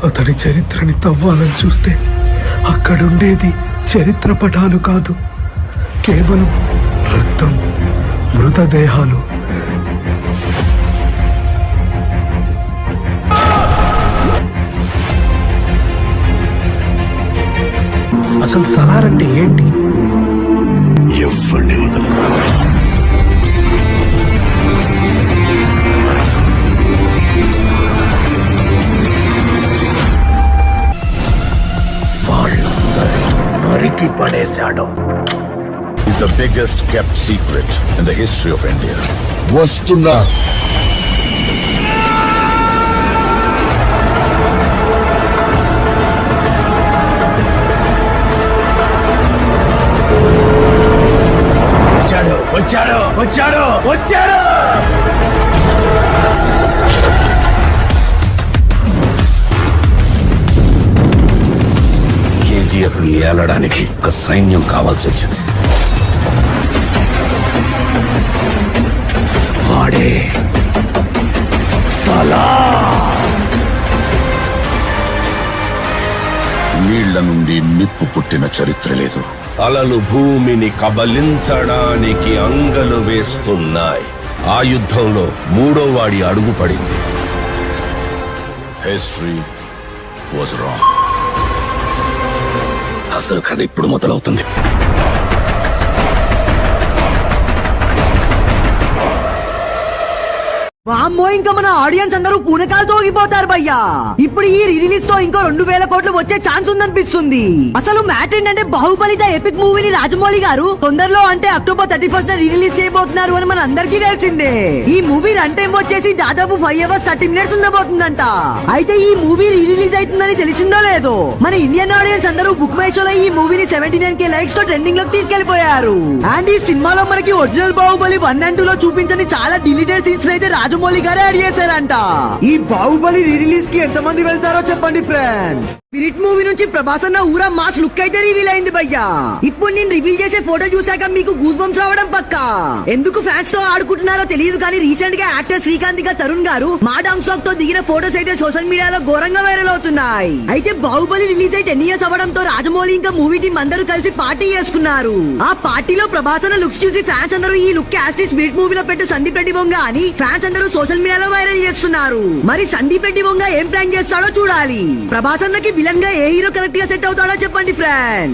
అతడి చరిత్రని తవ్వాలని చూస్తే అక్కడుండేది చరిత్ర పటాలు కాదు, కేవలం రక్తం, మృతదేహాలు. అసలు సలార్ అంటే ఏంటి? ఎవరిని వదలరు. నరికి పడేశాడు. Is the biggest kept secret in the history of India. వస్తున్నా. వచ్చాడు వచ్చాడు వచ్చాడు వచ్చాడు. కేజీఎఫ్ ఏలడానికి ఒక సైన్యం కావాల్సి వచ్చింది. వాడే సలార్. నీళ్ల నుండి నిప్పు పుట్టిన చరిత్ర లేదు. అలలు భూమిని కబలించడానికి అంగలు వేస్తున్నాయి. ఆ యుద్ధంలో మూడో వాడి అడుగు పడింది. History was wrong. అసలు కథ ఇప్పుడు మొదలవుతుంది. వామ్మో, ఇంకా మన ఆడియన్స్ అందరూ పూనకాలు తోగిపోతారు భయ్యా. ఇప్పుడు ఈ రిలీజ్ తో ఇంకో 2000 కోట్లు వచ్చే ఛాన్స్ ఉందనిపిస్తుంది. అసలు మ్యాటర్ ఏంటంటే బాహుబలి ద ఎపిక్ మూవీని రాజమౌళి గారు తొందరలో అంటే అక్టోబర్ 31 రిలీజ్ చేయబోతున్నారు అని మన అందరికీ తెలిసిందే. ఈ మూవీ రన్ టైం వచ్చేసి దాదాపు 5 hours 30 minutes ఉండబోతుందంట. అయితే ఈ మూవీ రిలీజ్ అవుతుందని తెలిసిందో లేదో, మన ఇండియన్ ఆడియన్స్ అందరూ బుక్ మై షోలో ఈ మూవీని 79K లైక్స్ తో ట్రెండింగ్ లోకి తీసుకెళ్లిపోయారు. అండ్ ఈ సినిమాలో మనకి ఒరిజినల్ బాహుబలి 1 and 2 లో చూపించని చాలా డిలీటెడ్ సీన్స్ అయితే రాజమౌళి గారే యాడ్ చేశారంట. ఈ బాహుబలి రిలీజ్ కి ఎంత మంది వెళ్తారో చెప్పండి ఫ్రెండ్స్. స్పిరిట్ మూవీ నుంచి ప్రభాస్ అన్న ఊరా మాస్ లుక్ అయితే రివీల్ అయింది భయ్యా. ఇప్పుడు నేను రివీల్ చేసే ఫోటో చూసాక మీకు గూస్ బంప్స్ రావడం పక్కా. ఎందుకు ఫ్యాన్స్ తో ఆడుకుంటున్నారో తెలియదు కానీ రీసెంట్ గా యాక్టర్ శ్రీకాంత్ గా తరుణ్ గారు మాడామ్ సాక్ తో దిగిన ఫోటోస్ అయితే సోషల్ మీడియాలో ఘోరంగా వైరల్ అవుతున్నాయి. అయితే బాహుబలి రిలీజ్ అయి 10 years అవ్వడంతో రాజమౌళి ఇంకా మూవీ టీం అందరూ కలిసి పార్టీ చేసుకున్నారు. ఆ పార్టీలో ప్రభాస్ అన్న లుక్స్ చూసి ఫ్యాన్స్ అందరూ ఈ లుక్ క్యాస్ట్ స్పిరిట్ మూవీలో పెట్టు సందీప్ రెడ్డి బొంగ అని ఫ్యాన్స్ అందరూ సోషల్ మీడియాలో వైరల్ చేస్తున్నారు. మరి సందీప్ రెడ్డి బొంగ ఏం ప్లాన్ చేస్తాడో చూడాలి. ప్రభాస్ అన్నకి విలన్ గా ఏ హీరో కరెక్ట్ గా సెట్ అవుతాడో చెప్పండి ఫ్రెండ్స్.